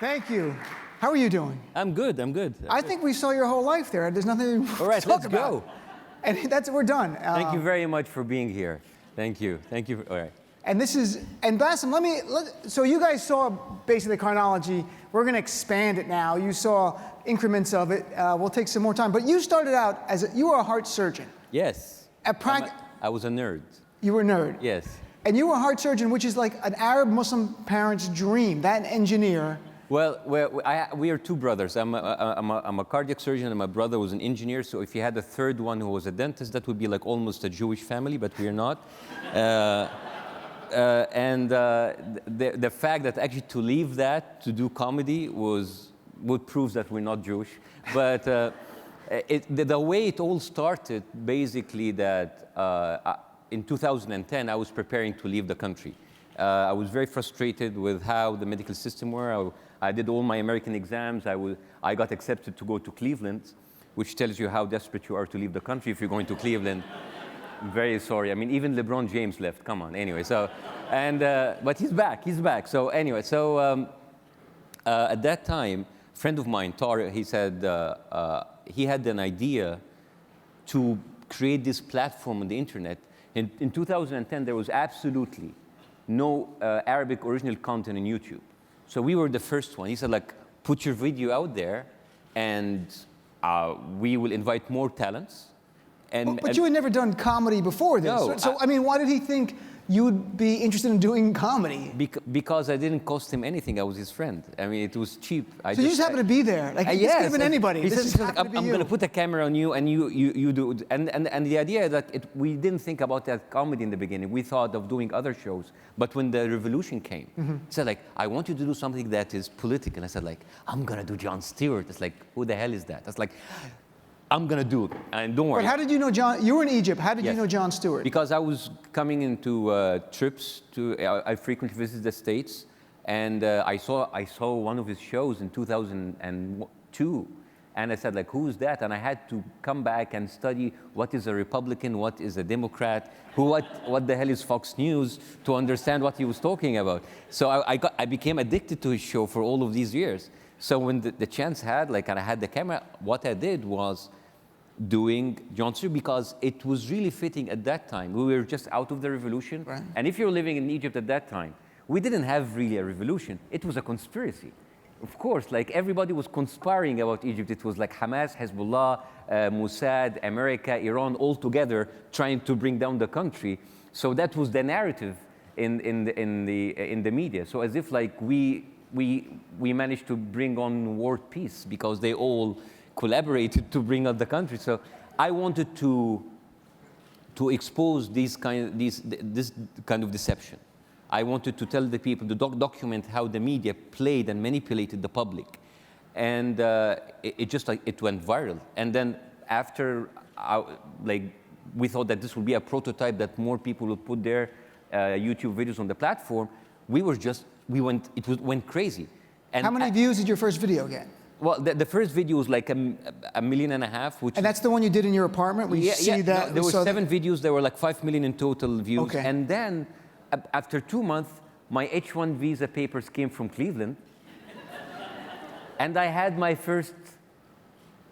Thank you. How are you doing? I'm good. I think we saw your whole life there. There's nothing All right, to talk let's about. go. And we're done. Thank you very much for being here. Thank you. All right. And Bassem, so you guys saw basically the chronology. We're going to expand it now. You saw increments of it. We'll take some more time. But you started out you were a heart surgeon. Yes. I was a nerd. You were a nerd. Yes. And you were a heart surgeon, which is like an Arab Muslim parent's dream, that engineer. Well, we are two brothers. I'm a cardiac surgeon, and my brother was an engineer. So if you had a third one who was a dentist, that would be like almost a Jewish family, but we are not. The fact that actually to leave that to do comedy would prove that we're not Jewish. But the way it all started, basically, that in 2010 I was preparing to leave the country. I was very frustrated with how the medical system were. I did all my American exams. I got accepted to go to Cleveland, which tells you how desperate you are to leave the country if you're going to Cleveland. I'm very sorry. I mean, even LeBron James left. Come on. Anyway, but he's back. So anyway, at that time, a friend of mine, Tahrir, he said he had an idea to create this platform on the internet. In 2010, there was absolutely no Arabic original content on YouTube. So we were the first one. He said, like, put your video out there, and we will invite more talents. But you had never done comedy before this. No, so I mean, why did he think you'd be interested in doing comedy? Because I didn't cost him anything. I was his friend. I mean, it was cheap. So you just happened to be there. Like, this could have been anybody. He said, I'm going to put a camera on you, and you do it. And the idea that we didn't think about that comedy in the beginning. We thought of doing other shows. But when the revolution came, he said, like, I want you to do something that is political. I said, like, I'm going to do Jon Stewart. It's like, who the hell is that? That's like, I'm going to do it, and don't worry. But how did you know Jon? You were in Egypt. How did you know Jon Stewart? Because I was coming into trips I frequently visit the States, and I saw one of his shows in 2002, and I said, like, who's that? And I had to come back and study what is a Republican, what is a Democrat, what the hell is Fox News, to understand what he was talking about. So I became addicted to his show for all of these years. So when the chance and I had the camera, what I did was doing Jon Stewart, because it was really fitting at that time. We were just out of the revolution. Right. And if you're living in Egypt at that time, we didn't have really a revolution. It was a conspiracy. Of course, like, everybody was conspiring about Egypt. It was like Hamas, Hezbollah, Mossad, America, Iran, all together trying to bring down the country. So that was the narrative in the media. So as if, like, we managed to bring on world peace because they all collaborated to bring out the country. So I wanted to expose this kind of deception. I wanted to tell the people, to document how the media played and manipulated the public. And it went viral. And then after, we thought that this would be a prototype that more people would put their YouTube videos on the platform. It went crazy. And how many views did your first video get? Well, the first video was like 1.5 million, which. And that's the one you did in your apartment? No, there were 7 videos. There were like 5 million in total views. Okay. And then, after 2 months, my H-1 visa papers came from Cleveland, and I had my first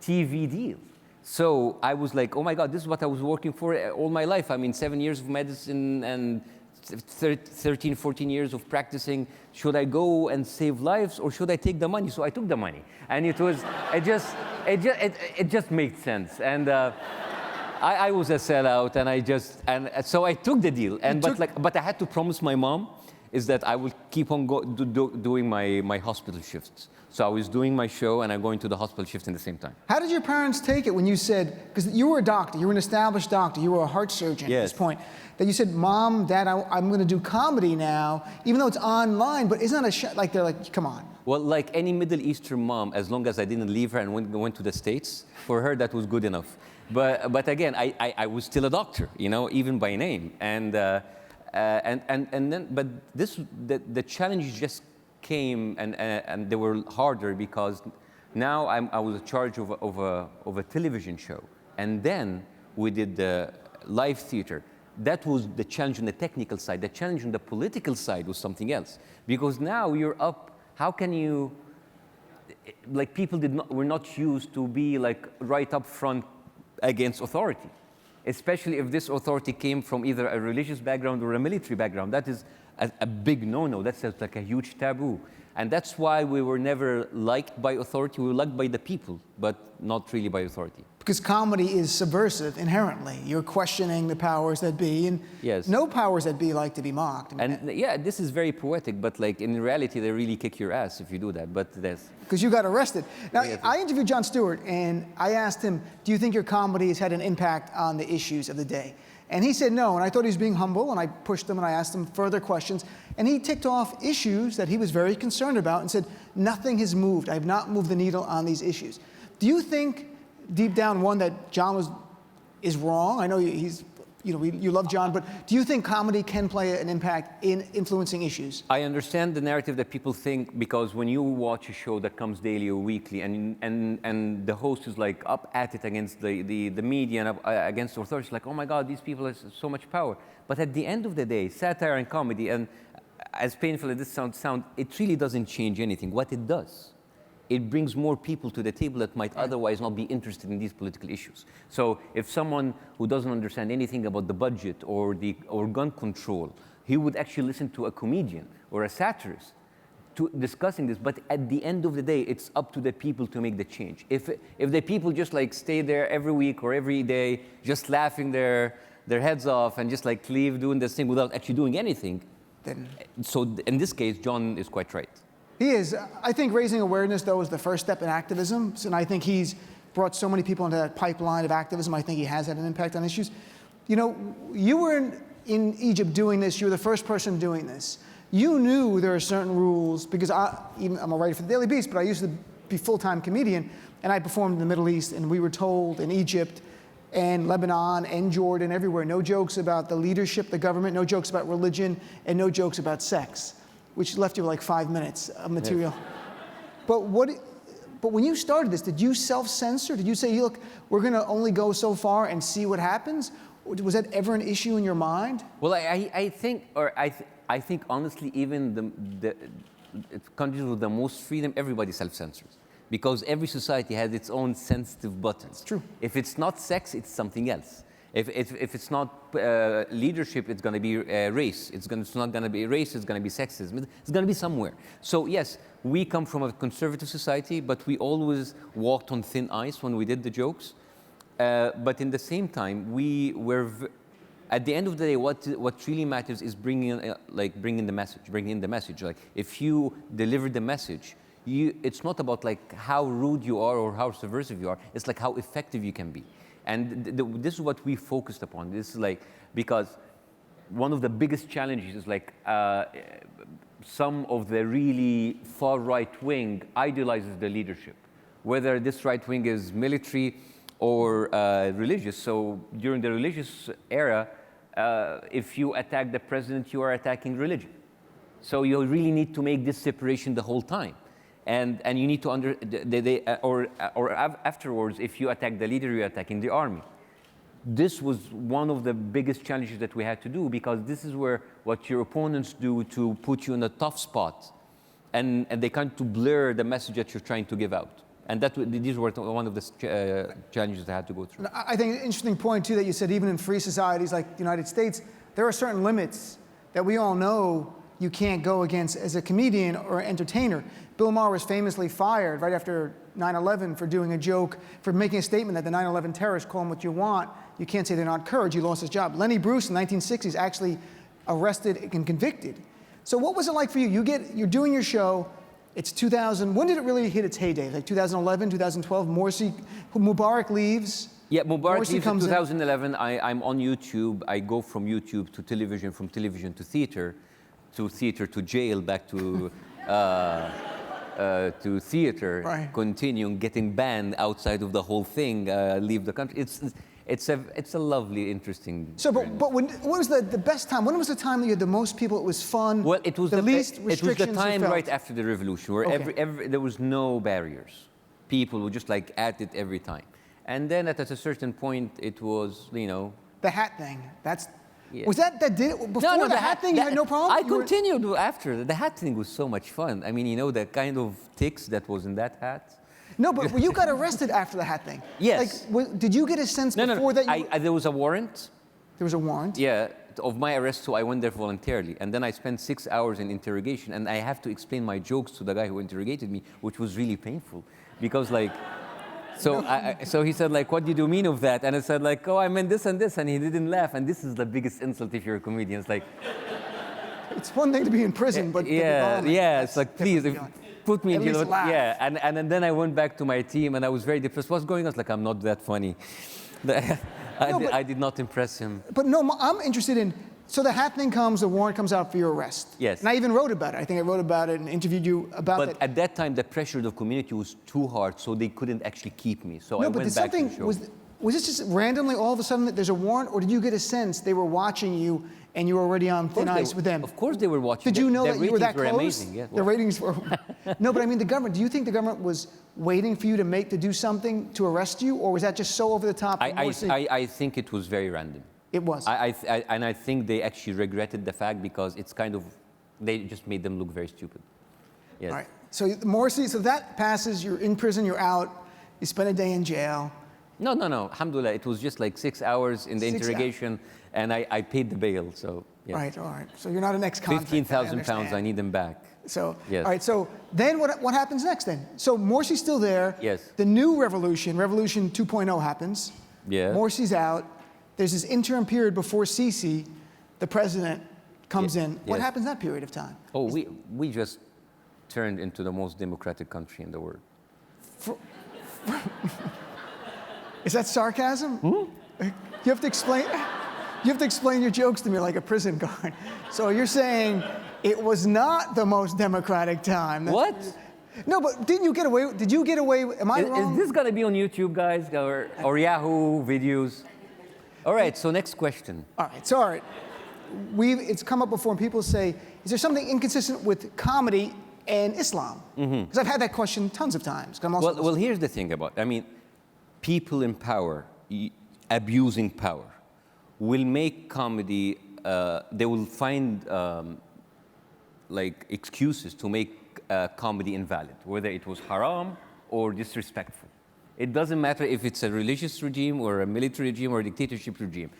TV deal. So I was like, oh my God, this is what I was working for all my life. I mean, 7 years of medicine and 13, 14 years of practicing. Should I go and save lives, or should I take the money? So I took the money, and it just made sense. And I was a sellout, and so I took the deal. But I had to promise my mom is that I will keep on doing my hospital shifts. So I was doing my show, and I'm going to the hospital shift in the same time. How did your parents take it when you said, because you were a doctor, you were an established doctor, you were a heart surgeon at this point, that you said, Mom, Dad, I'm going to do comedy now, even though it's online, but isn't that like, they're like, come on. Well, like any Middle Eastern mom, as long as I didn't leave her and went to the States, for her that was good enough. But again, I was still a doctor, even by name. But the challenge just came, and they were harder, because now I was in charge of a television show, and then we did the live theater. That was the challenge on the technical side. The challenge on the political side was something else, because now you're up. How can you like people were not used to be like right up front against authority, especially if this authority came from either a religious background or a military background. That is a big no-no. That's like a huge taboo. And that's why we were never liked by authority. We were liked by the people, but not really by authority. Because comedy is subversive inherently. You're questioning the powers that be, and yes. No powers that be like to be mocked. And yeah, this is very poetic, but like in reality, they really kick your ass if you do that. But that's because you got arrested. Now, I interviewed Jon Stewart, and I asked him, "Do you think your comedy has had an impact on the issues of the day?" And he said no, and I thought he was being humble, and I pushed him and I asked him further questions, and he ticked off issues that he was very concerned about and said, "Nothing has moved. I have not moved the needle on these issues." Do you think, deep down, one, that Jon is wrong? I know you love Jon, but do you think comedy can play an impact in influencing issues? I understand the narrative that people think, because when you watch a show that comes daily or weekly, and the host is like up at it against the media and against authorities, like, oh my God, these people have so much power. But at the end of the day, satire and comedy, and as painful as this sounds, it really doesn't change anything. What it does, it brings more people to the table that might otherwise not be interested in these political issues. So if someone who doesn't understand anything about the budget or gun control, he would actually listen to a comedian or a satirist discussing this. But at the end of the day, it's up to the people to make the change. If the people just like stay there every week or every day, just laughing their heads off and just like leave doing this thing without actually doing anything, then so in this case, Jon is quite right. He is. I think raising awareness, though, is the first step in activism. And I think he's brought so many people into that pipeline of activism. I think he has had an impact on issues. You know, you were in Egypt doing this. You were the first person doing this. You knew there are certain rules, because I'm a writer for the Daily Beast, but I used to be full-time comedian, and I performed in the Middle East, and we were told in Egypt and Lebanon and Jordan, everywhere, no jokes about the leadership, the government, no jokes about religion, and no jokes about sex, which left you with like 5 minutes of material. Yes. But when you started this, did you self-censor? Did you say, look, we're going to only go so far and see what happens? Or was that ever an issue in your mind? Well, I think honestly, even the countries with the most freedom, everybody self-censors. Because every society has its own sensitive buttons. It's true. If it's not sex, it's something else. If it's not leadership, it's going to be race. It's not going to be race, it's going to be sexism. It's going to be somewhere. So yes, we come from a conservative society, but we always walked on thin ice when we did the jokes. But in the same time, we were, at the end of the day, what really matters is bringing in the message. Like if you deliver the message, it's not about like how rude you are or how subversive you are. It's like how effective you can be. And this is what we focused upon. This is like, because one of the biggest challenges is like some of the really far right wing idealizes the leadership, whether this right wing is military or religious. So during the religious era, if you attack the president, you are attacking religion. So you really need to make this separation the whole time. And you need to afterwards, if you attack the leader, you're attacking the army. This was one of the biggest challenges that we had to do, because this is where what your opponents do to put you in a tough spot, and they kind of to blur the message that you're trying to give out. And these were one of the challenges I had to go through. I think an interesting point too that you said, even in free societies like the United States, there are certain limits that we all know you can't go against as a comedian or entertainer. Bill Maher was famously fired right after 9/11 for doing a joke, for making a statement that the 9/11 terrorists call them what you want. You can't say they're not courage. He lost his job. Lenny Bruce in the 1960s actually arrested and convicted. So what was it like for you? You're doing your show. It's 2000. When did it really hit its heyday? Like 2011, 2012. Mubarak leaves. Yeah, Mubarak Morsi leaves in comes 2011. I'm on YouTube. I go from YouTube to television, from television to theater to jail, back to theater, right. Continuing, getting banned outside of the whole thing, leave the country. It's a lovely, interesting. So, but what was the best time? When was the time that you had the most people? It was fun. Well, it was the least restrictions. It was the time you felt. right after the revolution, where there was no barriers. People were just like at it every time. And then at a certain point, it was, the hat thing. That's Yeah. Was that did it before the hat thing? You had no problem? I continued after. The hat thing was so much fun. I mean, you know, the kind of ticks that was in that hat. No, but you got arrested after the hat thing. Yes. Like, did you get a sense No. before that? There was a warrant. There was a warrant? Yeah, of my arrest, so I went there voluntarily. And then I spent 6 hours in interrogation, and I have to explain my jokes to the guy who interrogated me, which was really painful. Because, like, so he said, like, what did you mean of that? And I said, like, oh, I meant this and this, and he didn't laugh. And this is the biggest insult if you're a comedian. It's like... It's one thing to be in prison, but... It's like, please, put me in jail. Yeah, and then I went back to my team, and I was very depressed. What's going on? It's like, I'm not that funny. I did not impress him. But no, I'm interested in, so the hat thing comes, the warrant comes out for your arrest. Yes. And I even wrote about it. I think I wrote about it and interviewed you about it. But at that time, the pressure of the community was too hard, so they couldn't actually keep me. So I went back to the show. Was this just randomly all of a sudden that there's a warrant, or did you get a sense they were watching you and you were already on thin ice with them? Of course they were watching. Did you know that you were that close? Amazing, yeah. The ratings were... No, but I mean the government, do you think the government was waiting for you to do something to arrest you, or was that just so over the top? I think it was very random. It was. And I think they actually regretted the fact because it's kind of, they just made them look very stupid. Yes. All right. So Morsi, so that passes, you're in prison, you're out, you spend a day in jail. No. Alhamdulillah, it was just like 6 hours in the interrogation, and I paid the bail, so yeah. All right. So you're not an ex-convict. 15,000 pounds, I need them back. So, yes. All right, so then what happens next then? So Morsi's still there. Yes. The new revolution, Revolution 2.0 happens. Yeah. Morsi's out. There's this interim period before Sisi, the president, comes in. What happens in that period of time? Oh, we just turned into the most democratic country in the world. Is that sarcasm? Hmm? You have to explain your jokes to me like a prison guard. So you're saying it was not the most democratic time. What? No, but did you get away? Am I wrong? Is this gonna be on YouTube, guys, or Yahoo videos? All right. So next question. All right. It's come up before, and people say, is there something inconsistent with comedy and Islam? Because I've had that question tons of times. Well, here's the thing people in power abusing power will make comedy. They will find like excuses to make comedy invalid, whether it was haram or disrespectful. It doesn't matter if it's a religious regime or a military regime or a dictatorship regime,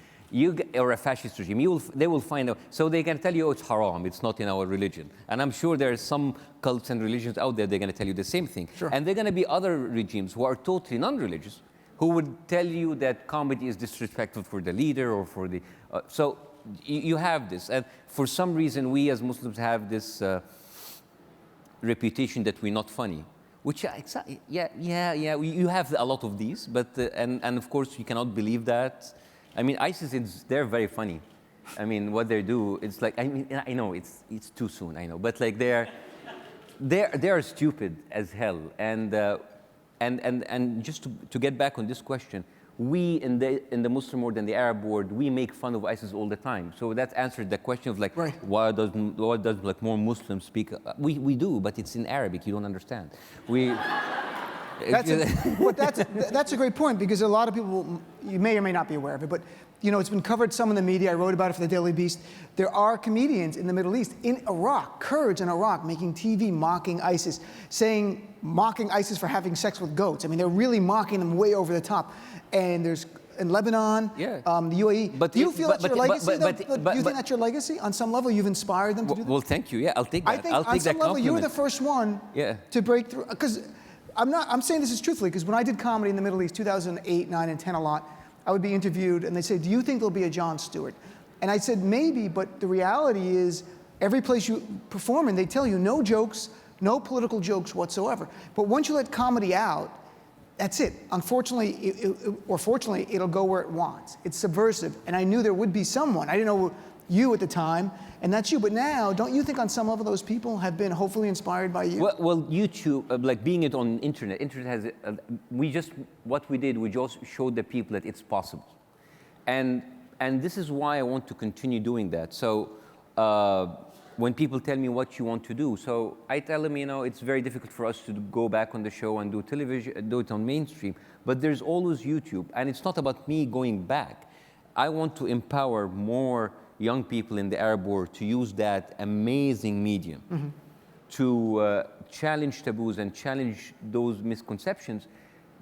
or a fascist regime. They will find out. So they can tell you, oh, it's haram, it's not in our religion. And I'm sure there are some cults and religions out there, they're going to tell you the same thing. Sure. And there are going to be other regimes who are totally non-religious, who would tell you that comedy is disrespectful for the leader or for the... so you have this. And for some reason, we as Muslims have this reputation that we're not funny. Which, you have a lot of these, but, and of course, you cannot believe that. I mean, ISIS, they're very funny. I mean, what they do, it's like, I mean, I know, it's too soon, I know, but like they are stupid as hell. And just to get back on this question, we in the Muslim world and the Arab world, we make fun of ISIS all the time. So that answered the question of like, why does like more Muslims speak? We do, but it's in Arabic. You don't understand. That's a great point, because a lot of people, you may or may not be aware of it, but you know, it's been covered some in the media. I wrote about it for the Daily Beast. There are comedians in the Middle East, in Iraq, Kurds in Iraq, making TV mocking ISIS, mocking ISIS for having sex with goats. I mean, they're really mocking them way over the top. And there's in Lebanon, the UAE. But do you feel that's your legacy? Do you think that's your legacy? On some level, you've inspired them to do that? Well, thank you. Yeah, I'll take that. I think on some level, you were the first one to break through. Because I'm saying this is truthfully, because when I did comedy in the Middle East, 2008, 9, and 10 a lot, I would be interviewed, and they'd say, do you think there'll be a Jon Stewart? And I said, maybe, but the reality is, every place you perform in, they tell you no jokes, no political jokes whatsoever. But once you let comedy out, that's it. Unfortunately, or fortunately, it'll go where it wants. It's subversive, and I knew there would be someone. I didn't know you at the time, and that's you. But now, don't you think on some level those people have been hopefully inspired by you? Well, YouTube, like being it on internet has, what we did, we just showed the people that it's possible. And this is why I want to continue doing that. So when people tell me what you want to do, so I tell them, you know, it's very difficult for us to go back on the show and do television, do it on mainstream, but there's always YouTube, and it's not about me going back. I want to empower more young people in the Arab world to use that amazing medium to challenge taboos and challenge those misconceptions,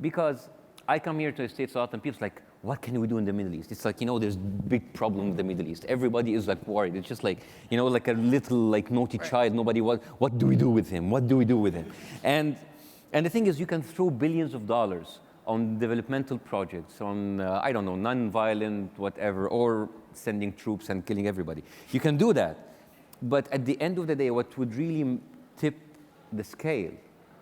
because I come here to the States a lot and people's like, what can we do in the Middle East? It's like, there's big problem with the Middle East. Everybody is like worried. It's just like, like a little like naughty child. Nobody, what do we do with him? What do we do with him? And the thing is, you can throw billions of dollars on developmental projects, on, I don't know, non-violent, whatever, or sending troops and killing everybody. You can do that. But at the end of the day, what would really tip the scale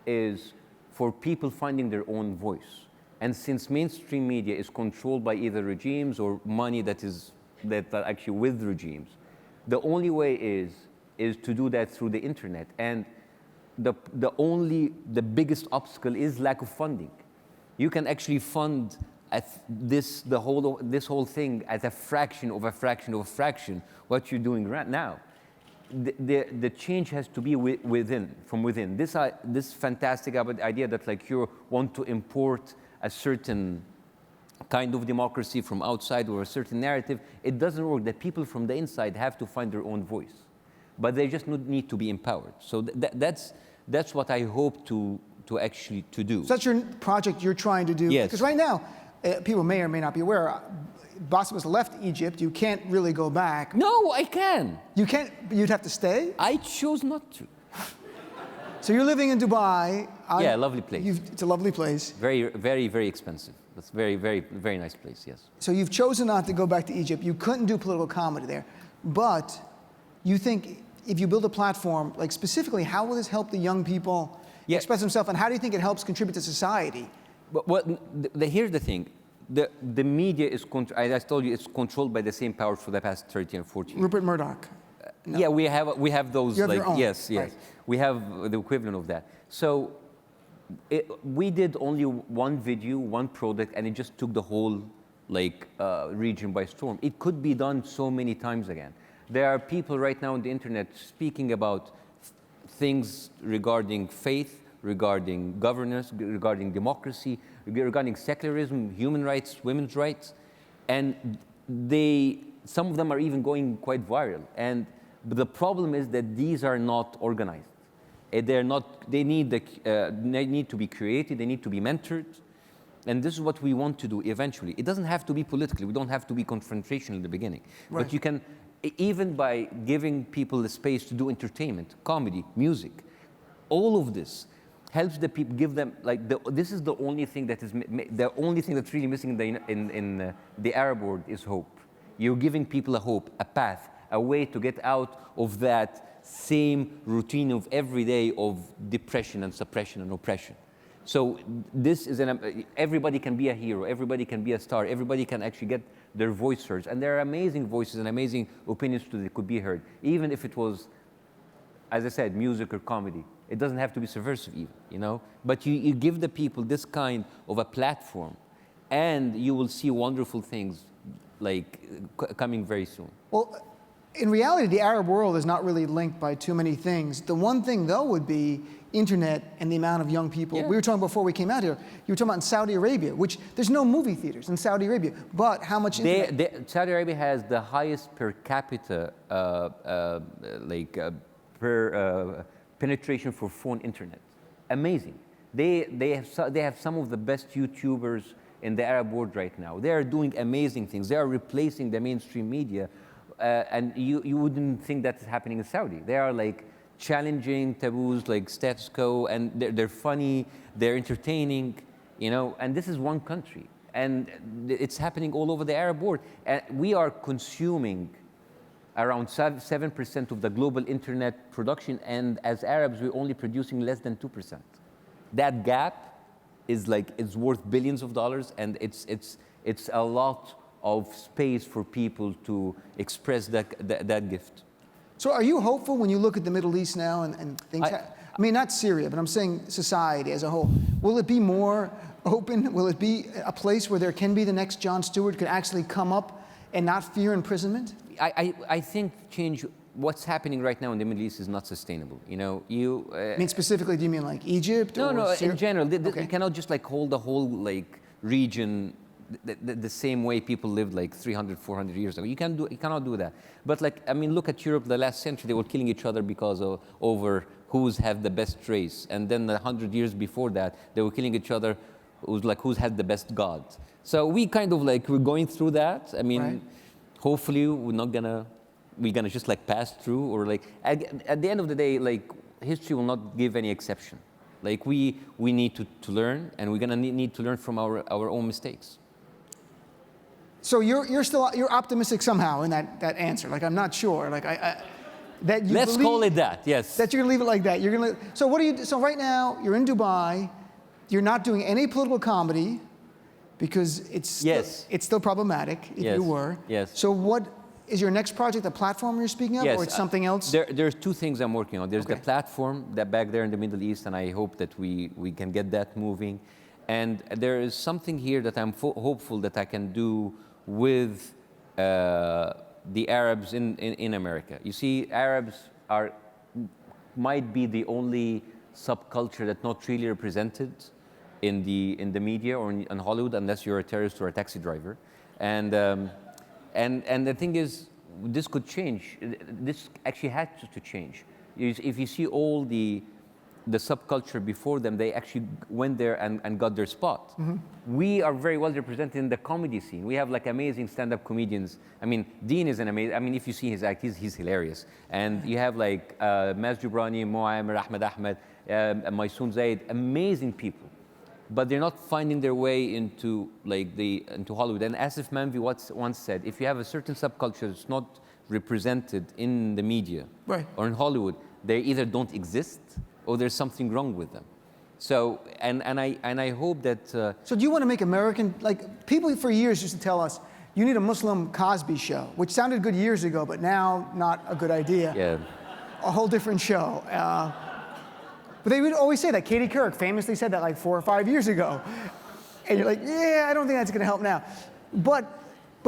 is for people finding their own voice. And since mainstream media is controlled by either regimes or money that are actually with regimes, the only way is to do that through the internet. And the biggest obstacle is lack of funding. You can actually fund this whole thing as a fraction of a fraction of a fraction what you're doing right now. The change has to be from within. This fantastic idea that like you want to import a certain kind of democracy from outside or a certain narrative, it doesn't work. The people from the inside have to find their own voice, but they just need to be empowered. So that's what I hope to actually do. So that's your project you're trying to do? Yes. Because right now, people may or may not be aware, Bassem has left Egypt. You can't really go back. No, I can. You can't, you'd have to stay? I chose not to. So you're living in Dubai. Yeah, lovely place. It's a lovely place. Very, very, very expensive. It's very, very, very nice place, yes. So you've chosen not to go back to Egypt. You couldn't do political comedy there. But you think if you build a platform, like specifically, how will this help the young people express themselves? And how do you think it helps contribute to society? But here's the thing. The media is, as I told you, it's controlled by the same powers for the past 30 and 40 years. Rupert Murdoch. No. Yeah, we have those, you have like, your own. yes. Right. We have the equivalent of that. So we did only one video, one product, and it just took the whole region by storm. It could be done so many times again. There are people right now on the internet speaking about things regarding faith, regarding governance, regarding democracy, regarding secularism, human rights, women's rights, and some of them are even going quite viral. But the problem is that these are not organized. They need to be created, they need to be mentored, and this is what we want to do eventually. It doesn't have to be politically, we don't have to be confrontational in the beginning. Right. But you can, even by giving people the space to do entertainment, comedy, music, all of this helps the people, give them, this is the only thing that's really missing in the Arab world is hope. You're giving people a hope, a path, a way to get out of that same routine of every day of depression and suppression and oppression. So this is everybody can be a hero, everybody can be a star, everybody can actually get their voice heard. And there are amazing voices and amazing opinions that could be heard, even if it was, as I said, music or comedy. It doesn't have to be subversive even, But you give the people this kind of a platform, and you will see wonderful things coming very soon. Well, in reality, the Arab world is not really linked by too many things. The one thing, though, would be internet and the amount of young people. Yeah. We were talking before we came out here, you were talking about in Saudi Arabia, which there's no movie theaters in Saudi Arabia, but how much internet? Saudi Arabia has the highest per capita penetration for phone internet. Amazing. They have some of the best YouTubers in the Arab world right now. They are doing amazing things. They are replacing the mainstream media, and you wouldn't think that's happening in Saudi. They are challenging taboos like status quo, and they're funny, they're entertaining, and this is one country. And it's happening all over the Arab world. And we are consuming around 7% of the global internet production, and as Arabs, we're only producing less than 2%. That gap is worth billions of dollars, and it's a lot of space for people to express that gift. So are you hopeful when you look at the Middle East now and things? I mean, not Syria, but I'm saying society as a whole. Will it be more open? Will it be a place where there can be the next Jon Stewart, could actually come up and not fear imprisonment? I think what's happening right now in the Middle East is not sustainable. I mean, specifically, do you mean like Egypt? No, or no, Syria? in general. Okay. You cannot just hold the whole region the same way people lived like 300, 400 years ago. You cannot do that. But like, I mean, look at Europe the last century, they were killing each other because of, over who's had the best race. And then 100 years before that, they were killing each other, who's had the best god. So we kind of like, we're going through that. I mean, hopefully we're gonna just like pass through, or like, at the end of the day, like, history will not give any exception. Like we need to learn, and we're gonna need to learn from our own mistakes. So you're optimistic somehow in that answer. Like, I'm not sure. Like that you Let's call it that. Yes. That you're gonna leave it like that. You're gonna. So what do you? So right now you're in Dubai. You're not doing any political comedy because it's still problematic. If you were. Yes. So what is your next project? A platform you're speaking of, or it's something else? There's two things I'm working on. There's the platform that back there in the Middle East, and I hope that we can get that moving. And there is something here that I'm hopeful that I can do with the Arabs in America. You see, Arabs might be the only subculture that's not really represented in the media or in Hollywood, unless you're a terrorist or a taxi driver. And the thing is, this could change. This actually had to change. If you see all the subculture before them, they actually went there and got their spot. We are very well represented in the comedy scene. We have like amazing stand-up comedians. I mean, Dean is an amazing, I mean, if you see his act, he's hilarious. And you have like Maz Jobrani, Mo Amer, Ahmed Ahmed, Maysoon Zaid, amazing people. But they're not finding their way into Hollywood. And Asif Manvi once said, if you have a certain subculture that's not represented in the media or in Hollywood, they either don't exist or there's something wrong with them. So, and I hope that. So do you want to make American, like, people for years used to tell us, you need a Muslim Cosby show, which sounded good years ago, but now not a good idea. Yeah. A whole different show. But they would always say that. Katie Couric famously said that like 4 or 5 years ago. And you're like, yeah, I don't think that's going to help now. But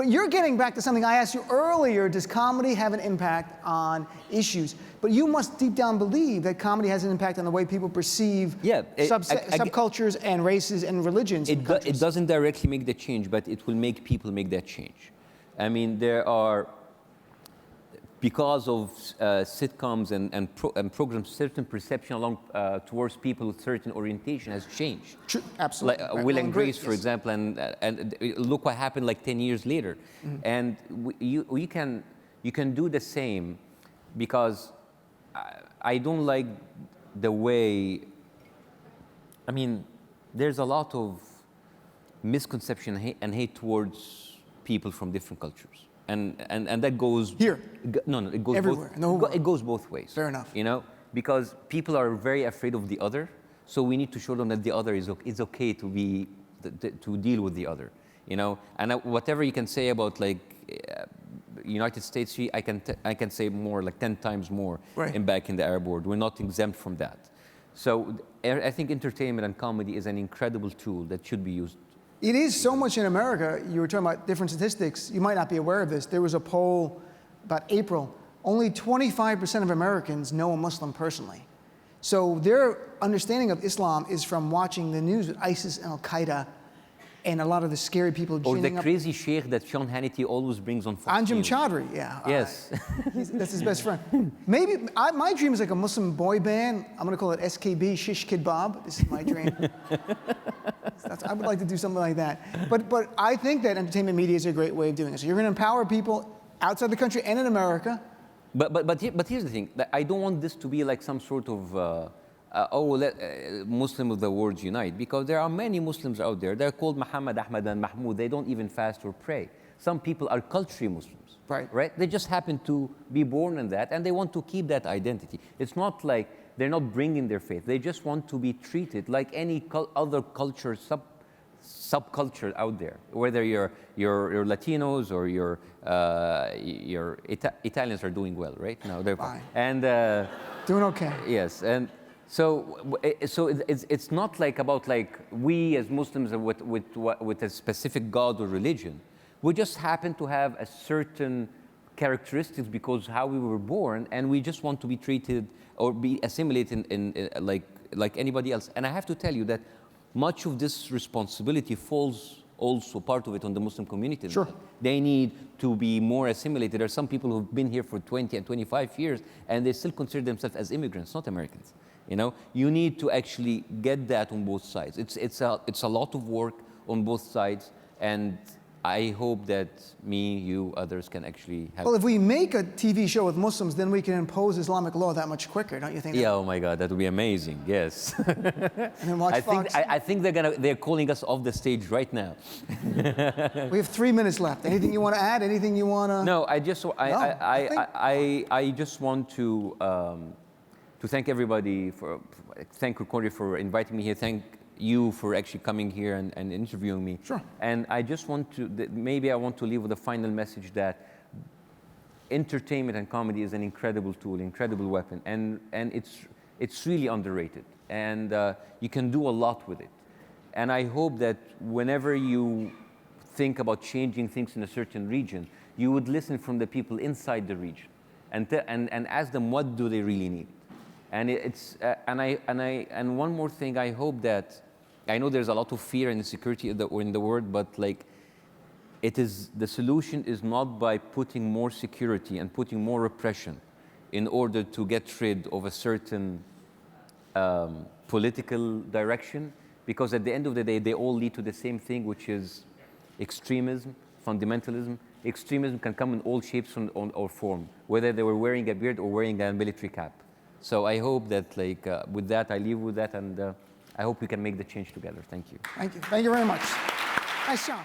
you're getting back to something I asked you earlier. Does comedy have an impact on issues? But you must deep down believe that comedy has an impact on the way people perceive subcultures and races and religions. It doesn't directly make the change, but it will make people make that change. I mean, there are, because of sitcoms and programs, certain perception towards people with certain orientation has changed. True, absolutely. Like Will and Grace, for example, and look what happened like 10 years later. And you can do the same, because I don't like the way, I mean, there's a lot of misconception and hate towards people from different cultures. And that goes here. No, it goes everywhere. It goes both ways. Fair enough. You know, because people are very afraid of the other, so we need to show them that the other is okay to deal with the other. You know, and whatever you can say about like United States, I can say more, like 10 times more back in the Arab world. We're not exempt from that. So I think entertainment and comedy is an incredible tool that should be used. It is so much in America. You were talking about different statistics. You might not be aware of this. There was a poll about April. Only 25% of Americans know a Muslim personally. So their understanding of Islam is from watching the news with ISIS and Al-Qaeda and a lot of the scary people. Or the crazy sheikh that Sean Hannity always brings on Fox Anjem News. Chaudhry, yeah. Yes. That's his best friend. Maybe, my dream is like a Muslim boy band. I'm going to call it SKB, Shish Kid Bob. This is my dream. I would like to do something like that. But I think that entertainment media is a great way of doing it. So you're going to empower people outside the country and in America. But here's the thing. I don't want this to be like some sort of, Muslim of the world unite. Because there are many Muslims out there. They're called Muhammad, Ahmad, and Mahmoud. They don't even fast or pray. Some people are culturally Muslims. Right? They just happen to be born in that, and they want to keep that identity. It's not like they're not bringing their faith. They just want to be treated like any other culture, subculture out there. Whether you're Latinos or your Italians are doing well, right? No, they're fine. And doing okay. Yes, and so it's not like about like we as Muslims with a specific God or religion. We just happen to have a certain characteristics because how we were born, and we just want to be treated or be assimilated like anybody else. And I have to tell you that much of this responsibility falls also part of it on the Muslim community. Sure. They need to be more assimilated. There are some people who've been here for 20 and 25 years, and they still consider themselves as immigrants, not Americans. You know, you need to actually get that on both sides. It's a lot of work on both sides, and I hope that me, you, others can actually help. Well, if we make a TV show with Muslims, then we can impose Islamic law that much quicker, don't you think? Yeah, oh my God, that would be amazing, yes. And then watch Fox. I think they're calling us off the stage right now. We have 3 minutes left. Anything you want to add? Anything you want to? No, I just want to thank everybody thank Concordia for inviting me here. Thank you for actually coming here and interviewing me. Sure. And I just want to, maybe I want to leave with a final message that entertainment and comedy is an incredible tool, incredible weapon, and it's really underrated. And you can do a lot with it. And I hope that whenever you think about changing things in a certain region, you would listen from the people inside the region and ask them what do they really need. And and one more thing, I hope that, I know there's a lot of fear and insecurity in the world, but like, the solution is not by putting more security and putting more repression in order to get rid of a certain political direction, because at the end of the day, they all lead to the same thing, which is extremism, fundamentalism. Extremism can come in all shapes or form, whether they were wearing a beard or wearing a military cap. So I hope that, like, with that, I leave with that, and I hope we can make the change together. Thank you. Thank you. Thank you very much. Nice job.